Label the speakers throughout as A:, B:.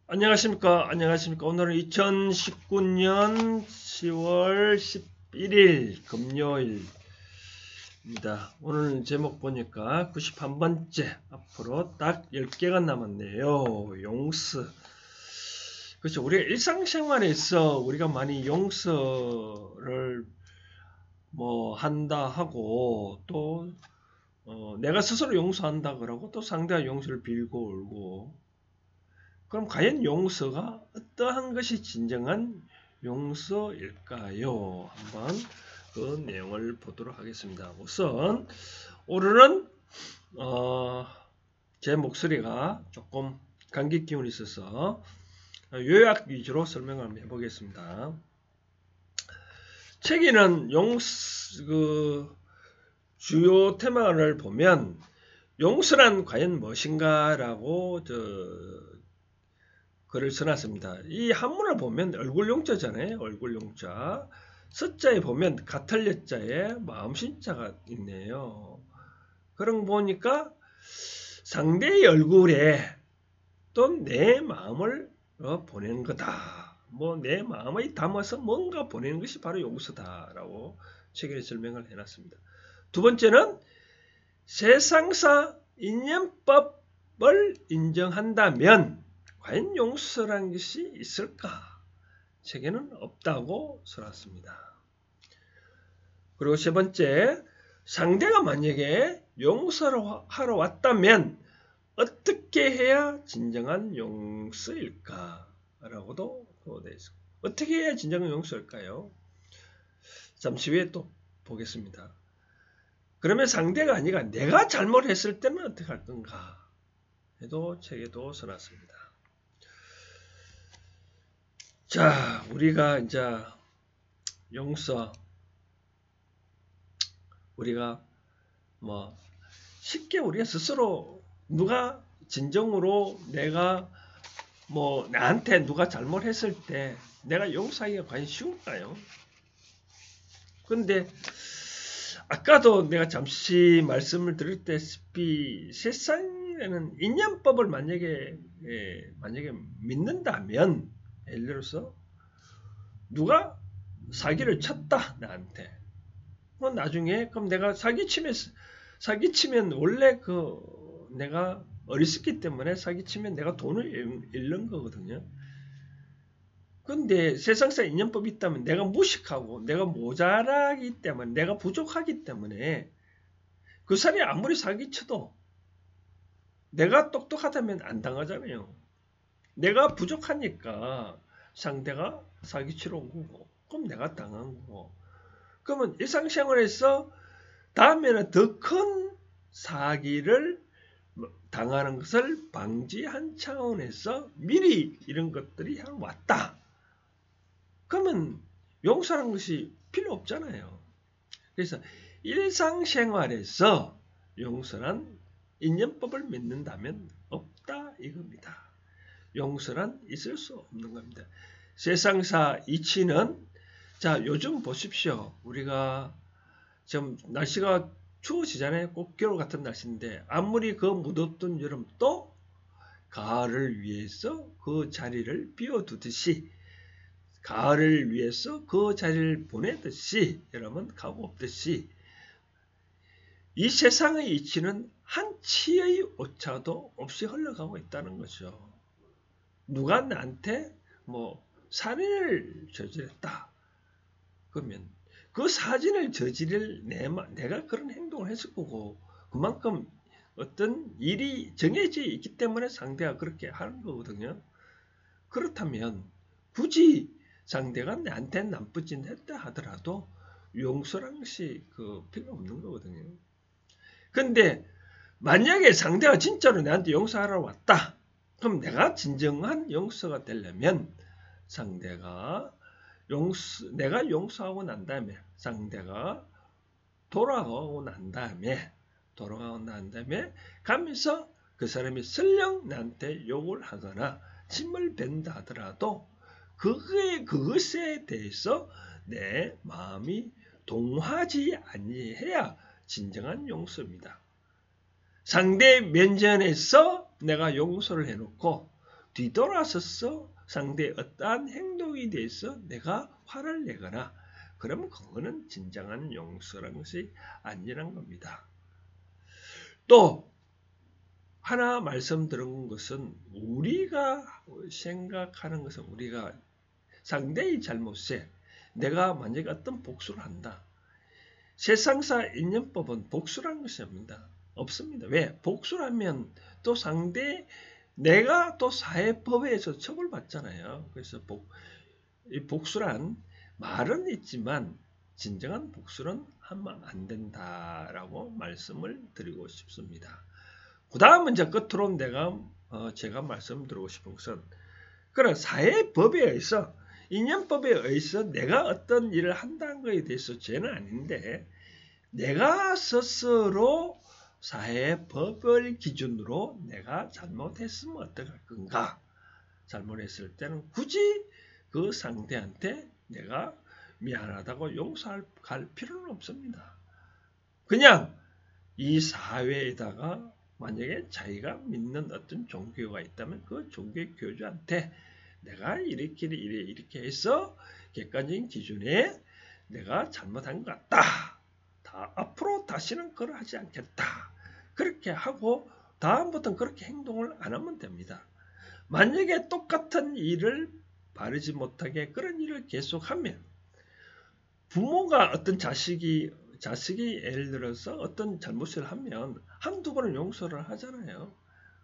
A: 안녕하십니까. 안녕하십니까. 오늘은 2019년 10월 11일 금요일입니다. 오늘 제목 보니까 91번째. 앞으로 딱 10개가 남았네요. 용서. 그렇죠. 우리가 일상생활에서 우리가 많이 용서를 한다 하고 또 내가 스스로 용서한다 그러고 또 상대가 용서를 빌고 울고, 그럼 과연 용서가 어떠한 것이 진정한 용서일까요? 한번 그 내용을 보도록 하겠습니다. 우선 오늘은 제 목소리가 조금 감기 기운이 있어서 요약 위주로 설명을 해보겠습니다. 책에는 주요 테마를 보면 용서란 과연 무엇인가라고 글을 써놨습니다. 이 한문을 보면 얼굴용자잖아요. 얼굴용자. 서자에 보면 가털려자에 마음신자가 있네요. 그런 거 보니까 상대의 얼굴에 또 내 마음을 보내는 거다. 내 마음을 담아서 뭔가 보내는 것이 바로 용서다라고 책에 설명을 해놨습니다. 두 번째는 세상사 인연법을 인정한다면 과연 용서란 것이 있을까? 책에는 없다고 써놨습니다. 그리고 세 번째, 상대가 만약에 용서를 하러 왔다면 어떻게 해야 진정한 용서일까? 라고도 되어 있습니다. 어떻게 해야 진정한 용서일까요? 잠시 후에 또 보겠습니다. 그러면 상대가 아니라 내가 잘못했을 때는 어떻게 할 건가? 해도 책에도 써놨습니다. 자, 우리가 이제 용서, 우리가 쉽게 우리가 스스로 누가 진정으로 내가 나한테 누가 잘못했을 때 내가 용서하기가 과연 쉬울까요? 근데 아까도 내가 잠시 말씀을 드렸다시피 세상에는 인연법을 만약에 믿는다면, 예를 들어서 누가 사기를 쳤다 나한테, 나중에 그럼 내가 사기치면 원래 내가 어리석기 때문에 사기치면 내가 돈을 잃는 거거든요. 근데 세상사 인연법이 있다면 내가 무식하고 내가 모자라기 때문에, 내가 부족하기 때문에 그 사람이 아무리 사기쳐도 내가 똑똑하다면 안 당하잖아요. 내가 부족하니까 상대가 사기치러 온 거고, 그럼 내가 당한 거고. 그러면 일상생활에서 다음에는 더 큰 사기를 당하는 것을 방지한 차원에서 미리 이런 것들이 왔다. 그러면 용서하는 것이 필요 없잖아요. 그래서 일상생활에서 용서란 인연법을 믿는다면 없다 이겁니다. 용서란 있을 수 없는 겁니다. 세상사 이치는, 자, 요즘 보십시오. 우리가 지금 날씨가 추워지잖아요. 꼭 겨울 같은 날씨인데 아무리 그 무덥던 여름도 가을을 위해서 그 자리를 비워두듯이, 가을을 위해서 그 자리를 보내듯이, 여러분 가고 없듯이 이 세상의 이치는 한 치의 오차도 없이 흘러가고 있다는 거죠. 누가 나한테 살인을 저질렀다. 그러면 그 사진을 저지를 내가 그런 행동을 했을 거고, 그만큼 어떤 일이 정해져 있기 때문에 상대가 그렇게 하는 거거든요. 그렇다면 굳이 상대가 나한테 나쁜 짓 했다 하더라도 용서라는 것이 필요 없는 거거든요. 근데 만약에 상대가 진짜로 나한테 용서하러 왔다. 그럼 내가 진정한 용서가 되려면 내가 용서하고 난 다음에 상대가 돌아가고 난 다음에 가면서 그 사람이 설령 나한테 욕을 하거나 침을 뱉는다 하더라도 그것에 대해서 내 마음이 동하지 아니해야 진정한 용서입니다. 상대 면전에서 내가 용서를 해놓고 뒤돌아서서 상대의 어떠한 행동에 대해서 내가 화를 내거나 그러면 그거는 진정한 용서라는 것이 아니라는 겁니다. 또 하나 말씀드린 것은 우리가 생각하는 것은 우리가 상대의 잘못에 내가 만약에 어떤 복수를 한다. 세상사 인연법은 복수라는 것이 없습니다. 왜? 복수를 하면 또 상대 내가 또 사회법에서 처벌받잖아요. 그래서 복수란 말은 있지만 진정한 복수는 하면 안 된다라고 말씀을 드리고 싶습니다. 그 다음 이제 끝으로 제가 말씀드리고 싶은 것은 그런 사회법에 의해서 인연법에 의해서 내가 어떤 일을 한다는 것에 대해서 죄는 아닌데 내가 스스로 사회법을 기준으로 내가 잘못했으면 어떡할 건가? 잘못했을 때는 굳이 그 상대한테 내가 미안하다고 용서할 필요는 없습니다. 그냥 이 사회에다가 만약에 자기가 믿는 어떤 종교가 있다면 그 종교 교주한테 내가 이렇게 해서 객관적인 기준에 내가 잘못한 것 같다. 앞으로 다시는 그걸 하지 않겠다. 그렇게 하고 다음부터는 그렇게 행동을 안 하면 됩니다. 만약에 똑같은 일을 바르지 못하게 그런 일을 계속하면 부모가 어떤 자식이 예를 들어서 어떤 잘못을 하면 한두 번은 용서를 하잖아요.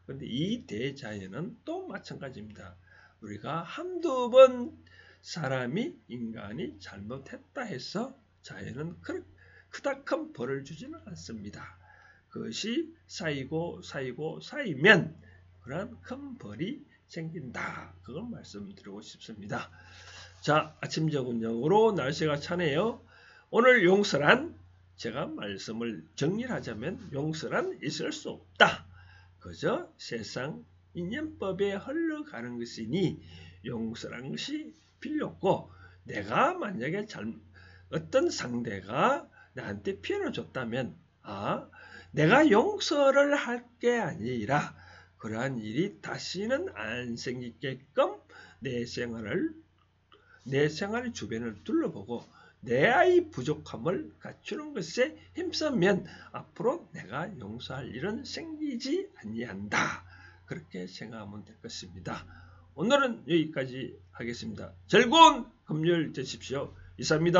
A: 그런데 이 대자연은 또 마찬가지입니다. 우리가 한두 번 인간이 잘못했다 해서 자연은 크다 큰 벌을 주지는 않습니다. 그것이 쌓이면 그런 큰 벌이 생긴다. 그걸 말씀드리고 싶습니다. 자, 아침 저녁으로 날씨가 차네요. 오늘 용서란 제가 말씀을 정리하자면 용서란 있을 수 없다. 그저 세상 인연법에 흘러가는 것이니 용서란 것이 필요 없고 내가 만약에 어떤 상대가 나한테 피해를 줬다면 내가 용서를 할 게 아니라 그러한 일이 다시는 안 생기게끔 내 생활의 주변을 둘러보고 내 아이 부족함을 갖추는 것에 힘쓰면 앞으로 내가 용서할 일은 생기지 아니한다. 그렇게 생각하면 될 것입니다. 오늘은 여기까지 하겠습니다. 즐거운 금요일 되십시오. 이상입니다.